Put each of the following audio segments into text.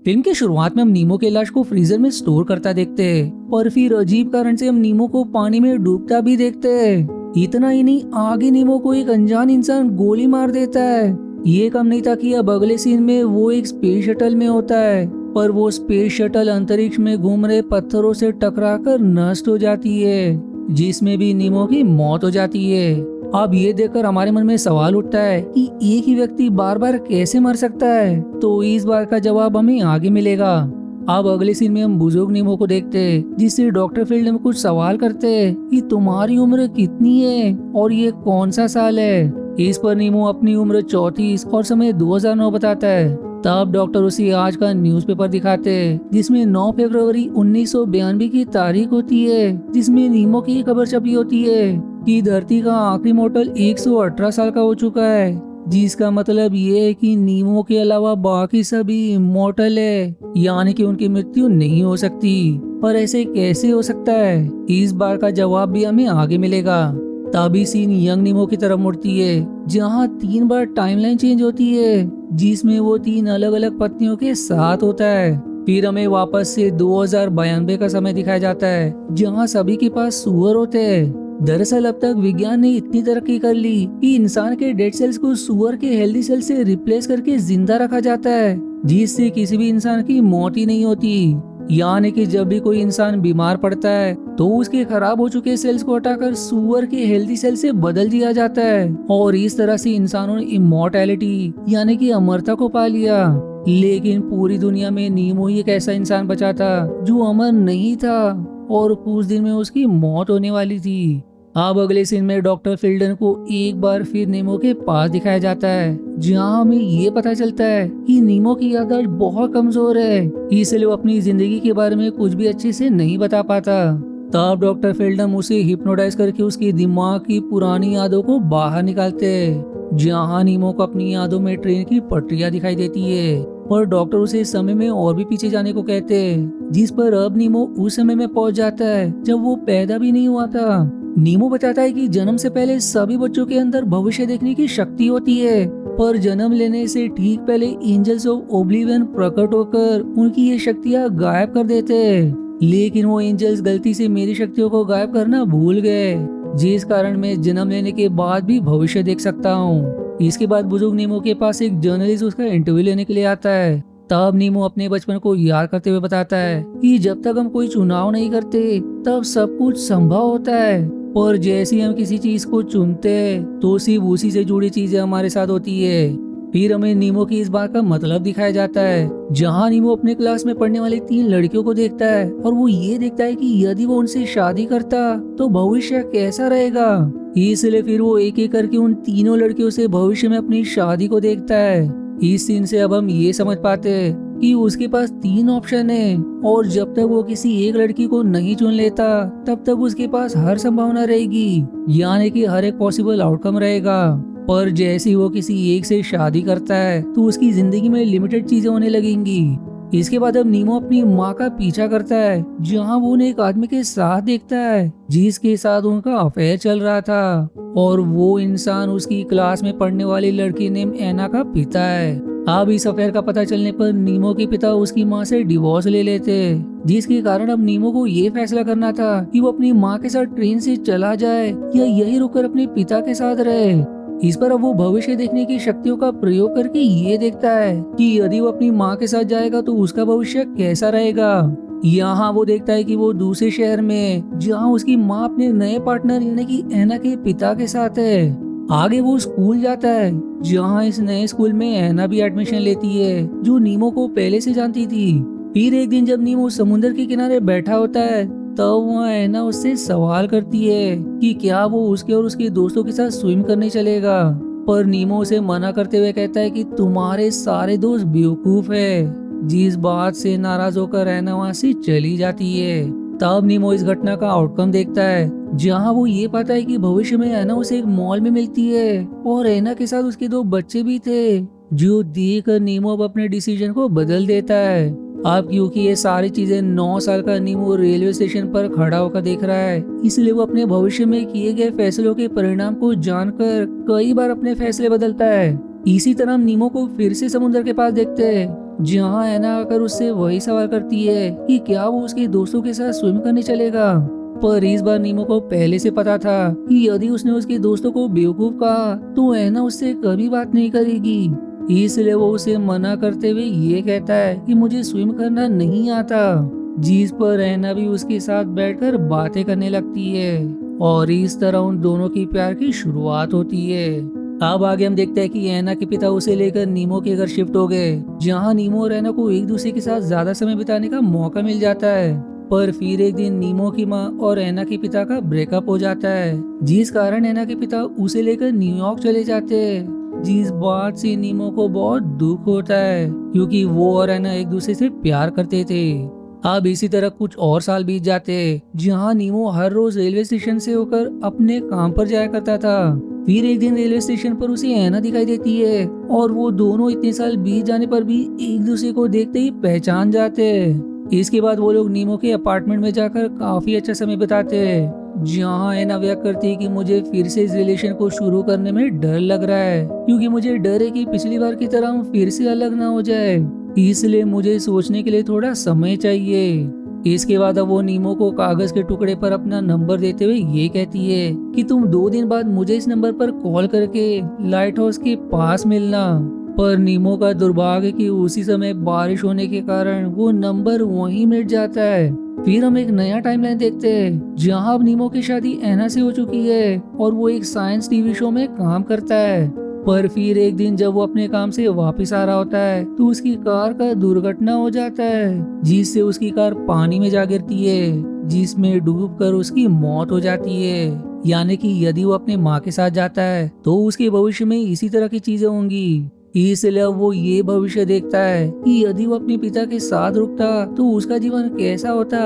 Film की शुरुआत में हम नीमो के लाश को फ्रीजर में स्टोर करता देखते हैं, पर फिर अजीब कारण से हम नीमो को पानी में डूबता भी देखते हैं। इतना ही नहीं, आगे नीमो को एक अनजान इंसान गोली मार देता है। ये कम नहीं था कि अब अगले सीन में वो एक स्पेस शटल में होता है, पर वो स्पेस शटल अंतरिक्ष में घूम रहे पत्थरों से टकराकर नष्ट हो जाती है, जिसमें भी नीमो की मौत हो जाती है। अब ये देखकर हमारे मन में सवाल उठता है कि एक ही व्यक्ति बार बार कैसे मर सकता है। तो इस बार का जवाब हमें आगे मिलेगा। अब अगले सीन में हम बुजुर्ग नीमो को देखते हैं, जिससे डॉक्टर फील्ड में कुछ सवाल करते हैं कि तुम्हारी उम्र कितनी है और ये कौन सा साल है। इस पर नीमो अपनी उम्र 34 और समय 2009 बताता है। तब डॉक्टर उसे आज का न्यूज़पेपर दिखाते हैं, जिसमें 9 फरवरी 1992 की तारीख होती है, जिसमें नीमो की खबर छपी होती है कि धरती का आखिरी मॉडल 118 साल का हो चुका है, जिसका मतलब ये है कि नीमो के अलावा बाकी सभी इमॉर्टल है, यानी कि उनकी मृत्यु नहीं हो सकती। पर ऐसे कैसे हो सकता है, इस बार का जवाब भी हमें आगे मिलेगा। तभी सीन यंग नीमो की तरफ मुड़ती है, जहाँ 3 बार टाइमलाइन चेंज होती है, जिसमें वो 3 अलग अलग पत्नियों के साथ होता है। फिर हमें वापस से 2092 का समय दिखाया जाता है, जहाँ सभी के पास सुअर होते हैं। दरअसल अब तक विज्ञान ने इतनी तरक्की कर ली कि इंसान के डेड सेल्स को सुअर के हेल्दी सेल से रिप्लेस करके जिंदा रखा जाता है, जिससे किसी भी इंसान की मौत ही नहीं होती। यानी कि जब भी कोई इंसान बीमार पड़ता है तो उसके खराब हो चुके सेल्स को हटाकर सुअर के हेल्दी सेल से बदल दिया जाता है, और इस तरह से इंसानों ने इमॉर्टैलिटी यानी कि अमरता को पा लिया। लेकिन पूरी दुनिया में नीमो ही एक ऐसा इंसान बचा था जो अमर नहीं था, और कुछ दिन में उसकी मौत होने वाली थी। अब अगले सीन में डॉक्टर फिल्डन को एक बार फिर नीमो के पास दिखाया जाता है, जहां हमें ये पता चलता है कि नीमो की याददाश्त बहुत कमजोर है, इसलिए वो अपनी जिंदगी के बारे में कुछ भी अच्छे से नहीं बता पाता। तब डॉक्टर फिल्डन उसे हिप्नोटाइज करके उसके दिमाग की पुरानी यादों को बाहर निकालते हैं, जहां नीमो को अपनी यादों में ट्रेन की पटरियां दिखाई देती है, और डॉक्टर उसे समय में और भी पीछे जाने को कहते हैं, जिस पर अब नीमो उस समय में पहुंच जाता है जब वो पैदा भी नहीं हुआ था। नीमो बताता है कि जन्म से पहले सभी बच्चों के अंदर भविष्य देखने की शक्ति होती है, पर जन्म लेने से ठीक पहले एंजल्स ऑफ ओब्लिवियन प्रकट होकर उनकी ये शक्तियां गायब कर देते हैं। लेकिन वो एंजल्स गलती से मेरी शक्तियों को गायब करना भूल गए, जिस कारण मैं जन्म लेने के बाद भी भविष्य देख सकता हूँ। इसके बाद बुजुर्ग नीमो के पास एक जर्नलिस्ट उसका इंटरव्यू लेने के लिए आता है। तब नीमो अपने बचपन को याद करते हुए बताता है कि जब तक हम कोई चुनाव नहीं करते तब सब कुछ संभव होता है, और जैसे ही हम किसी चीज को चुनते हैं तो सिर्फ उसी से जुड़ी चीजें हमारे साथ होती है। फिर हमें नीमो की इस बात का मतलब दिखाया जाता है, जहां नीमो अपने क्लास में पढ़ने वाली 3 लड़कियों को देखता है, और वो ये देखता है कि यदि वो उनसे शादी करता तो भविष्य कैसा रहेगा। इसलिए फिर वो एक एक करके उन तीनों लड़कियों से भविष्य में अपनी शादी को देखता है। इस सीन से अब हम ये समझ पाते हैं कि उसके पास 3 ऑप्शन है, और जब तक वो किसी एक लड़की को नहीं चुन लेता तब तक उसके पास हर संभावना रहेगी, यानी कि हर एक पॉसिबल आउटकम रहेगा। पर जैसे ही वो किसी एक से शादी करता है तो उसकी जिंदगी में लिमिटेड चीजें होने लगेंगी। इसके बाद अब नीमो अपनी माँ का पीछा करता है, जहाँ वो उन्हें एक आदमी के साथ देखता है जिसके साथ उनका अफेयर चल रहा था, और वो इंसान उसकी क्लास में पढ़ने वाली लड़की नेम एना का पिता है। अब इस अफेयर का पता चलने पर नीमो के पिता उसकी माँ से डिवोर्स ले लेते, जिसके कारण अब नीमो को ये फैसला करना था कि वो अपनी माँ के साथ ट्रेन से चला जाए या यही रुककर अपने पिता के साथ रहे। इस पर अब वो भविष्य देखने की शक्तियों का प्रयोग करके ये देखता है कि यदि वो अपनी माँ के साथ जाएगा तो उसका भविष्य कैसा रहेगा। यहाँ वो देखता है कि वो दूसरे शहर में, जहाँ उसकी माँ अपने नए पार्टनर यानी कि एना के पिता के साथ है। आगे वो स्कूल जाता है, जहाँ इस नए स्कूल में एना भी एडमिशन लेती है, जो नीमो को पहले से जानती थी। फिर एक दिन जब नीमो समुद्र के किनारे बैठा होता है, तब वह एना उससे सवाल करती है कि क्या वो उसके और उसके दोस्तों के साथ स्विम करने चलेगा, पर नीमो उसे मना करते हुए कहता है कि तुम्हारे सारे दोस्त बेवकूफ है, जिस बात से नाराज होकर एना वहाँ से चली जाती है। तब नीमो इस घटना का आउटकम देखता है, जहाँ वो ये पाता है कि भविष्य में एना उसे एक मॉल में मिलती है, और एना के साथ उसके 2 बच्चे भी थे, जो देखकर नीमो अब अपने डिसीजन को बदल देता है। अब क्योंकि ये सारी चीजें 9 साल का नीमो रेलवे स्टेशन पर खड़ा होकर देख रहा है, इसलिए वो अपने भविष्य में किए गए फैसलों के परिणाम को जानकर कई बार अपने फैसले बदलता है। इसी तरह हम नीमो को फिर से समुद्र के पास देखते हैं, जहाँ एना आकर उससे वही सवाल करती है कि क्या वो उसके दोस्तों के साथ स्विम करने चलेगा। पर इस बार नीमो को पहले से पता था कि यदि उसने उसके दोस्तों को बेवकूफ कहा तो एना उससे कभी बात नहीं करेगी। इसलिए वो उसे मना करते हुए ये कहता है कि मुझे स्विम करना नहीं आता। जिस पर एना भी उसके साथ बैठकर बातें करने लगती है और इस तरह उन दोनों की प्यार की शुरुआत होती है। अब आगे हम देखते हैं कि एना के पिता उसे लेकर नीमो के घर शिफ्ट हो गए, जहां नीमो और एना को एक दूसरे के साथ ज्यादा समय बिताने का मौका मिल जाता है। पर फिर एक दिन नीमो की माँ और एना के पिता का ब्रेकअप हो जाता है, जिस कारण एना के पिता उसे लेकर न्यूयॉर्क चले जाते हैं। जिस बात से नीमो को बहुत दुख होता है, क्योंकि वो और एना एक दूसरे से प्यार करते थे। अब इसी तरह कुछ और साल बीत जाते, जहां नीमो हर रोज रेलवे स्टेशन से होकर अपने काम पर जाया करता था। फिर एक दिन रेलवे स्टेशन पर उसे एना दिखाई देती है और वो दोनों इतने साल बीत जाने पर भी एक दूसरे को देखते ही पहचान जाते हैं। इसके बाद वो लोग नीमो के अपार्टमेंट में जाकर काफी अच्छा समय बिताते हैं, जहाँ एना व्यक्त करती है कि मुझे फिर से इस रिलेशन को शुरू करने में डर लग रहा है, क्योंकि मुझे डर है कि पिछली बार की तरह हम फिर से अलग ना हो जाए, इसलिए मुझे सोचने के लिए थोड़ा समय चाहिए। इसके बाद अब वो नीमो को कागज के टुकड़े पर अपना नंबर देते हुए ये कहती है कि तुम 2 दिन बाद मुझे इस नंबर पर कॉल करके लाइट हाउस के पास मिलना। पर नीमो का दुर्भाग्य कि उसी समय बारिश होने के कारण वो नंबर वहीं मिट जाता है। फिर हम एक नया टाइमलाइन देखते हैं, जहां अब नीमो की शादी एना से हो चुकी है और वो एक साइंस टीवी शो में काम करता है। पर फिर एक दिन जब वो अपने काम से वापस आ रहा होता है तो उसकी कार का दुर्घटना हो जाता है, जिससे उसकी कार पानी में जा गिरती है, जिसमें डूबकर उसकी मौत हो जाती है। यानी कि यदि वो अपने माँ के साथ जाता है तो उसके भविष्य में इसी तरह की चीजें होंगी। इसलिए अब वो ये भविष्य देखता है कि यदि वो अपने पिता के साथ रुकता तो उसका जीवन कैसा होता।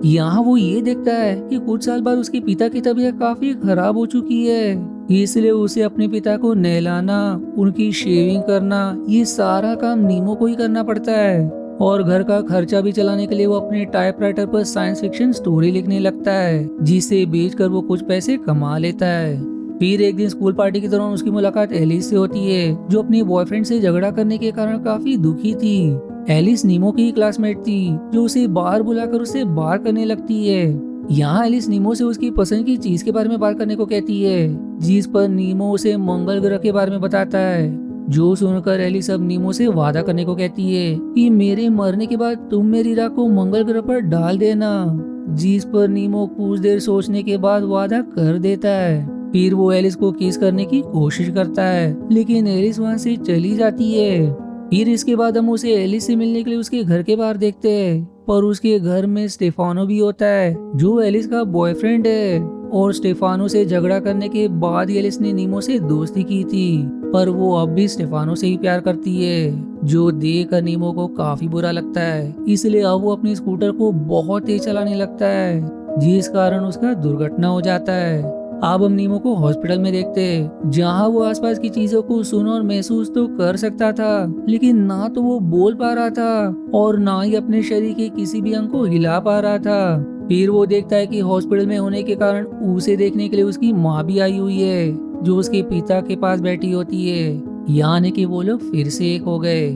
यहाँ वो ये देखता है कि कुछ साल बाद उसके पिता की तबीयत काफी खराब हो चुकी है, इसलिए उसे अपने पिता को नहलाना, उनकी शेविंग करना, ये सारा काम नीमो को ही करना पड़ता है। और घर का खर्चा भी चलाने के लिए वो अपने टाइपराइटर पर साइंस फिक्शन स्टोरी लिखने लगता है, जिसे बेचकर वो कुछ पैसे कमा लेता है। फिर एक दिन स्कूल पार्टी के दौरान उसकी मुलाकात एलिस से होती है, जो अपने बॉयफ्रेंड से झगड़ा करने के कारण काफी दुखी थी। एलिस नीमो की क्लासमेट थी, जो उसे बाहर बुलाकर उसे बाहर करने लगती है। यहाँ एलिस नीमो से उसकी पसंद की चीज के बारे में बात करने को कहती है, जिस पर नीमो उसे मंगल ग्रह के बारे में बताता है। जो सुनकर एलिस अब नीमो से वादा करने को कहती है कि मेरे मरने के बाद तुम मेरी राख को मंगल ग्रह पर डाल देना, जिस पर नीमो कुछ देर सोचने के बाद वादा कर देता है। फिर वो एलिस को किस करने की कोशिश करता है, लेकिन एलिस वहां से चली जाती है। फिर इसके बाद हम उसे एलिस से मिलने के लिए उसके घर के बाहर देखते हैं, पर उसके घर में स्टेफानो भी होता है, जो एलिस का बॉयफ्रेंड है। और स्टेफानो से झगड़ा करने के बाद एलिस ने नीमो से दोस्ती की थी, पर वो अब भी स्टेफानो से ही प्यार करती है, जो देखकर नीमो को काफी बुरा लगता है। इसलिए अब वो अपनी स्कूटर को बहुत तेज चलाने लगता है, जिस कारण उसका दुर्घटना हो जाता है। अब हम नीमो को हॉस्पिटल में देखते हैं, जहां वो आसपास की चीजों को सुन और महसूस तो कर सकता था, लेकिन ना तो वो बोल पा रहा था और ना ही अपने शरीर के किसी भी अंग को हिला पा रहा था। फिर वो देखता है कि हॉस्पिटल में होने के कारण उसे देखने के लिए उसकी माँ भी आई हुई है, जो उसके पिता के पास बैठी होती है। यानी कि वो लोग फिर से एक हो गए।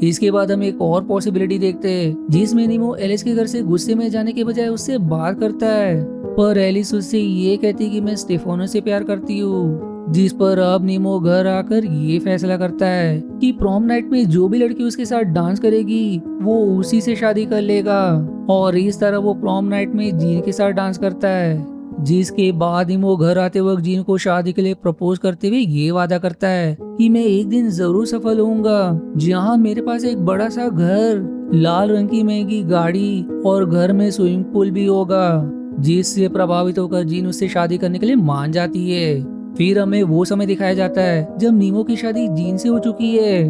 इसके बाद हम एक और पॉसिबिलिटी देखते हैं, जिसमें नीमो एलिस के घर से गुस्से में जाने के बजाय उससे बात करता है, पर एलिस उससे ये कहती कि मैं स्टेफानो से प्यार करती हूँ। जिस पर अब नीमो घर आकर ये फैसला करता है कि प्रॉम नाइट में जो भी लड़की उसके साथ डांस करेगी वो उसी से शादी कर लेगा। और इस तरह वो प्रॉम नाइट में जीन के साथ डांस करता है, जिसके बाद नीमो घर आते वक्त जीन को शादी के लिए प्रपोज करते हुए ये वादा करता है कि मैं एक दिन जरूर सफल होऊंगा, जहाँ मेरे पास एक बड़ा सा घर, लाल रंग की महंगी गाड़ी और घर में स्विमिंग पूल भी होगा। जिससे प्रभावित होकर जीन उससे शादी करने के लिए मान जाती है। फिर हमें वो समय दिखाया जाता है जब नीमो की शादी जीन से हो चुकी है,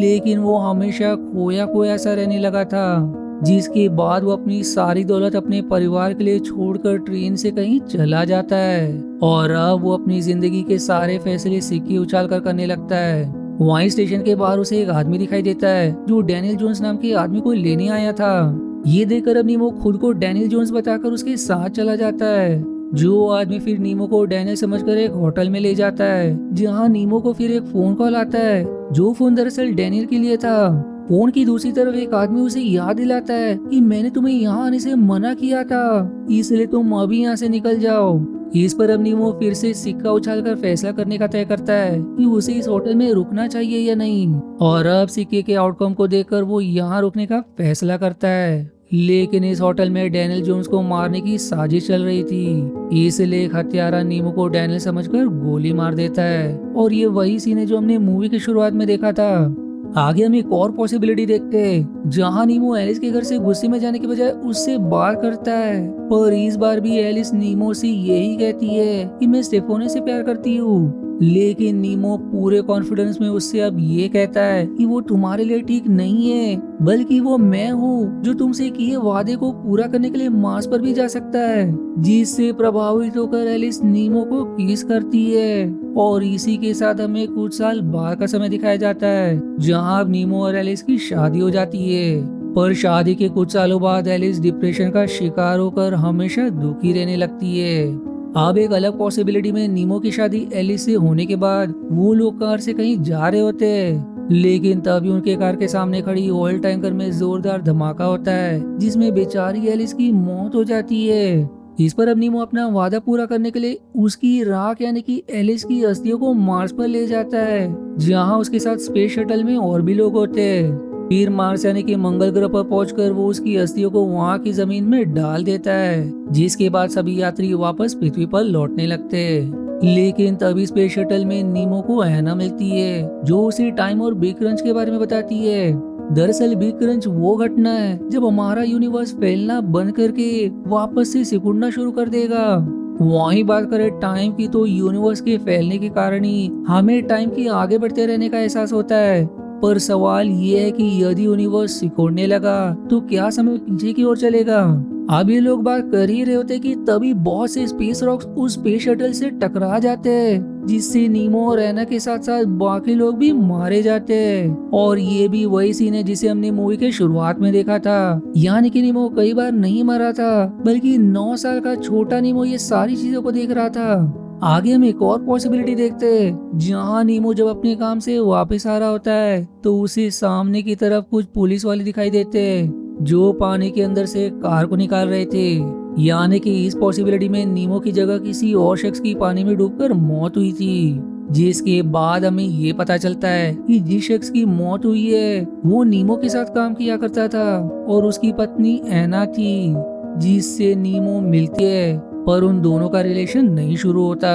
लेकिन वो हमेशा खोया खोया सा रहने लगा था, जिसके बाद वो अपनी सारी दौलत अपने परिवार के लिए छोड़कर ट्रेन से कहीं चला जाता है। और अब वो अपनी जिंदगी के सारे फैसले सिक्के उछाल कर करने लगता है। वहीं स्टेशन के बाहर उसे एक आदमी दिखाई देता है, जो डैनियल जोन्स नाम के आदमी को लेने आया था। ये देखकर अब नीमो खुद को डैनियल जोन्स बताकर उसके साथ चला जाता है। जो आदमी फिर नीमो को डैनियल समझकर एक होटल में ले जाता है, जहां नीमो को फिर एक फोन कॉल आता है, जो फोन दरअसल डैनियल के लिए था। फोन की दूसरी तरफ एक आदमी उसे याद दिलाता है कि मैंने तुम्हें यहाँ आने से मना किया था, इसलिए तुम अभी यहाँ से निकल जाओ। इस पर अब नीमो फिर से सिक्का उछालकर फैसला करने का तय करता है कि उसे इस होटल में रुकना चाहिए या नहीं, और अब सिक्के के आउटकम को देखकर वो यहाँ रुकने का फैसला करता है। लेकिन इस होटल में डैनियल जोन्स को मारने की साजिश चल रही थी, इसलिए एक हत्यारा नीमो को डैनियल समझकर गोली मार देता है। और ये वही सीन है जो हमने मूवी की शुरुआत में देखा था। आगे हम एक और पॉसिबिलिटी देखते हैं जहां नीमो एलिस के घर से गुस्से में जाने के बजाय उससे बात करता है, पर इस बार भी एलिस नीमो से यही कहती है कि मैं स्टेफोने से प्यार करती हूँ। लेकिन नीमो पूरे कॉन्फिडेंस में उससे अब ये कहता है कि वो तुम्हारे लिए ठीक नहीं है, बल्कि वो मैं हूँ जो तुमसे किए वादे को पूरा करने के लिए मार्स पर भी जा सकता है। जिससे प्रभावित होकर एलिस नीमो को किस करती है, और इसी के साथ हमें कुछ साल बाद का समय दिखाया जाता है जहाँ अब नीमो और एलिस की शादी हो जाती है। पर शादी के कुछ सालों बाद एलिस डिप्रेशन का शिकार होकर हमेशा दुखी रहने लगती है। अब एक अलग पॉसिबिलिटी में नीमो की शादी एलिस से होने के बाद वो लोग कार से कहीं जा रहे होते हैं, लेकिन तभी उनके कार के सामने खड़ी ऑयल टैंकर में जोरदार धमाका होता है जिसमें बेचारी एलिस की मौत हो जाती है। इस पर अब नीमो अपना वादा पूरा करने के लिए उसकी राख यानी कि एलिस की अस्थियों को मार्स पर ले जाता है, जहां उसके साथ स्पेस शटल में और भी लोग होते हैं। फिर मार्स यानी कि मंगल ग्रह पर पहुंचकर वो उसकी अस्थियों को वहां की जमीन में डाल देता है, जिसके बाद सभी यात्री वापस पृथ्वी पर लौटने लगते हैं। लेकिन तभी स्पेस शटल में नीमो को एना मिलती है जो उसे टाइम और बिग क्रंच के बारे में बताती है। दरअसल बिग क्रंच वो घटना है जब हमारा यूनिवर्स फैलना बंद करके वापस से सिकुड़ना शुरू कर देगा। वहीं बात करें टाइम की, तो यूनिवर्स के फैलने के कारण ही हमें टाइम के आगे बढ़ते रहने का एहसास होता है। पर सवाल ये है कि यदि यूनिवर्स सिकुड़ने लगा तो क्या समय पीछे की ओर चलेगा। अब ये लोग बात कर ही रहे होते कि तभी बहुत से स्पेस रॉक्स उस स्पेस शटल से टकरा जाते हैं, जिससे नीमो और एना के साथ साथ बाकी लोग भी मारे जाते हैं। और ये भी वही सीन है जिसे हमने मूवी के शुरुआत में देखा था, यानी कि नीमो कई बार नहीं मरा था, बल्कि 9 साल का छोटा नीमो ये सारी चीजों को देख रहा था। आगे हम एक और पॉसिबिलिटी देखते हैं जहां नीमो जब अपने काम से वापस आ रहा होता है तो उसे सामने की तरफ कुछ पुलिस वाले दिखाई देते हैं जो पानी के अंदर से कार को निकाल रहे थे। यानी कि इस पॉसिबिलिटी में नीमो की जगह किसी और शख्स की पानी में डूबकर मौत हुई थी, जिसके बाद हमें ये पता चलता है कि जिस शख्स की मौत हुई है वो नीमो के साथ काम किया करता था और उसकी पत्नी एना थी, जिससे नीमो मिलती है, पर उन दोनों का रिलेशन नहीं शुरू होता।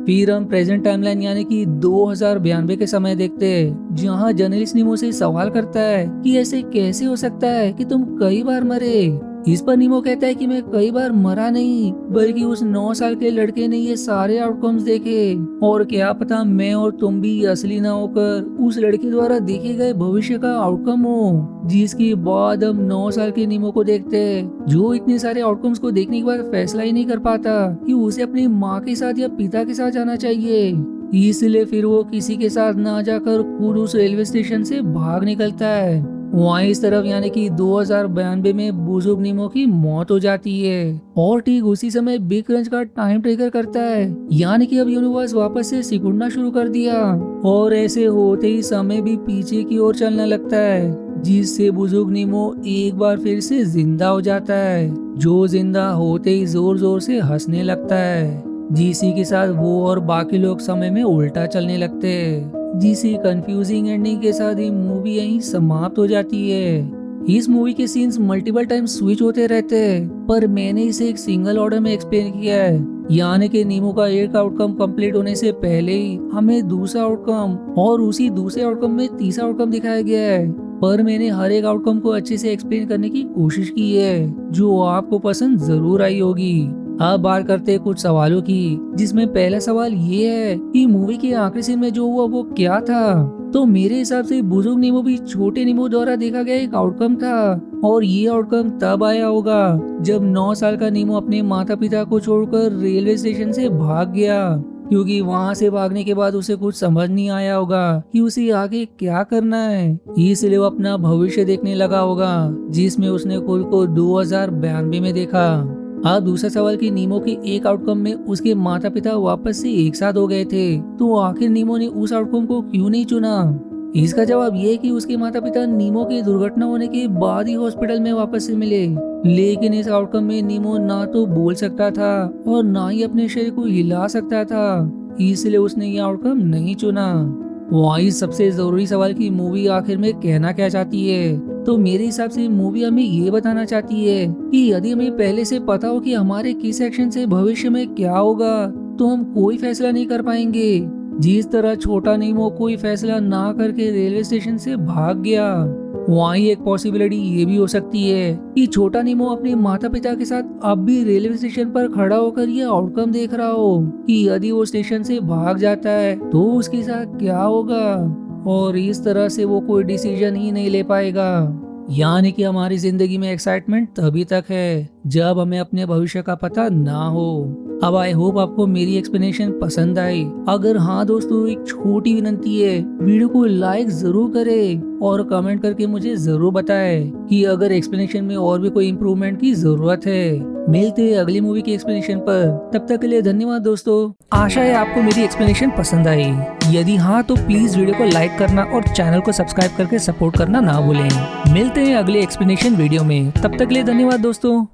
फिर हम प्रेजेंट टाइमलाइन यानी कि 2092 के समय देखते हैं जहां जर्नलिस्ट नीमो से सवाल करता है कि ऐसे कैसे हो सकता है कि तुम कई बार मरे। इस पर नीमो कहता है कि मैं कई बार मरा नहीं, बल्कि उस 9 साल के लड़के ने ये सारे आउटकम्स देखे, और क्या पता मैं और तुम भी असली ना होकर उस लड़के द्वारा देखे गए भविष्य का आउटकम हो। जिसके बाद हम 9 साल के नीमो को देखते हैं जो इतने सारे आउटकम्स को देखने के बाद फैसला ही नहीं कर पाता कि उसे अपनी माँ के साथ या पिता के साथ जाना चाहिए। इसलिए फिर वो किसी के साथ ना जाकर खुद उस रेलवे स्टेशन से भाग निकलता है। वहीं इस तरफ यानी कि 2092 में बुजुर्ग नीमो की मौत हो जाती है, और ठीक उसी समय बिग क्रंच का टाइम ट्रिगर करता है, यानी कि अब यूनिवर्स वापस से सिकुड़ना शुरू कर दिया, और ऐसे होते ही समय भी पीछे की ओर चलने लगता है, जिससे बुजुर्ग नीमो एक बार फिर से जिंदा हो जाता है, जो जिंदा होते ही जोर जोर से हंसने लगता है, जिसी के साथ वो और बाकी लोग समय में उल्टा चलने लगते हैं। जिसी कंफ्यूजिंग एंडिंग के साथ ही मूवी यहीं समाप्त हो जाती है। इस मूवी के सीन्स मल्टीपल टाइम स्विच होते रहते हैं, पर मैंने इसे एक सिंगल ऑर्डर में एक्सप्लेन किया है, यानी कि नीमो का एक आउटकम कंप्लीट होने से पहले ही हमें दूसरा आउटकम और उसी दूसरे आउटकम में तीसरा आउटकम दिखाया गया है। पर मैंने हर एक आउटकम को अच्छे से एक्सप्लेन करने की कोशिश की है, जो आपको पसंद जरूर आई होगी। अब बात करते हैं कुछ सवालों की, जिसमें पहला सवाल ये है कि मूवी के आखिरी सीन में जो हुआ वो क्या था। तो मेरे हिसाब से बुजुर्ग नीमो भी छोटे नीमो द्वारा देखा गया एक आउटकम था, और ये आउटकम तब आया होगा जब 9 साल का नीमो अपने माता पिता को छोड़कर रेलवे स्टेशन से भाग गया, क्योंकि वहां से भागने के बाद उसे कुछ समझ नहीं आया होगा कि उसे आगे क्या करना है, इसलिए वो अपना भविष्य देखने लगा होगा, जिसमें उसने खुद को 2092 में देखा। अब दूसरा सवाल कि नीमो के एक आउटकम में उसके माता पिता वापस से एक साथ हो गए थे, तो आखिर नीमो ने उस आउटकम को क्यों नहीं चुना। इसका जवाब ये है कि उसके माता पिता नीमो की दुर्घटना होने के बाद ही हॉस्पिटल में वापस से मिले, लेकिन इस आउटकम में नीमो ना तो बोल सकता था और ना ही अपने शरीर को हिला सकता था, इसलिए उसने ये आउटकम नहीं चुना। वही सबसे जरूरी सवाल की मूवी आखिर में कहना क्या चाहती है, तो मेरे हिसाब से मूवी हमें ये बताना चाहती है कि यदि हमें पहले से पता हो कि हमारे किस एक्शन से भविष्य में क्या होगा, तो हम कोई फैसला नहीं कर पाएंगे। जिस तरह छोटा नीमो कोई फैसला ना करके रेलवे स्टेशन से भाग गया, वहीं एक पॉसिबिलिटी ये भी हो सकती है कि छोटा नीमो अपने माता पिता के साथ अब भी रेलवे स्टेशन पर खड़ा होकर ये आउटकम देख रहा हो कि यदि वो स्टेशन से भाग जाता है तो उसके साथ क्या होगा, और इस तरह से वो कोई डिसीजन ही नहीं ले पाएगा। यानी कि हमारी जिंदगी में एक्साइटमेंट तभी तक है जब हमें अपने भविष्य का पता ना हो। अब आई होप आपको मेरी एक्सप्लेनेशन पसंद आई। अगर हाँ दोस्तों, एक छोटी विनती है, वीडियो को लाइक जरूर करें और कमेंट करके मुझे जरूर बताएं कि अगर एक्सप्लेनेशन में और भी कोई इम्प्रूवमेंट की जरूरत है। मिलते हैं अगली मूवी के एक्सप्लेनेशन पर, तब तक के लिए धन्यवाद दोस्तों। आशा है आपको मेरी एक्सप्लेनेशन पसंद आई। यदि हाँ तो प्लीज वीडियो को लाइक करना और चैनल को सब्सक्राइब करके सपोर्ट करना ना भूलें। मिलते हैं अगले एक्सप्लेनेशन वीडियो में, तब तक के लिए धन्यवाद दोस्तों।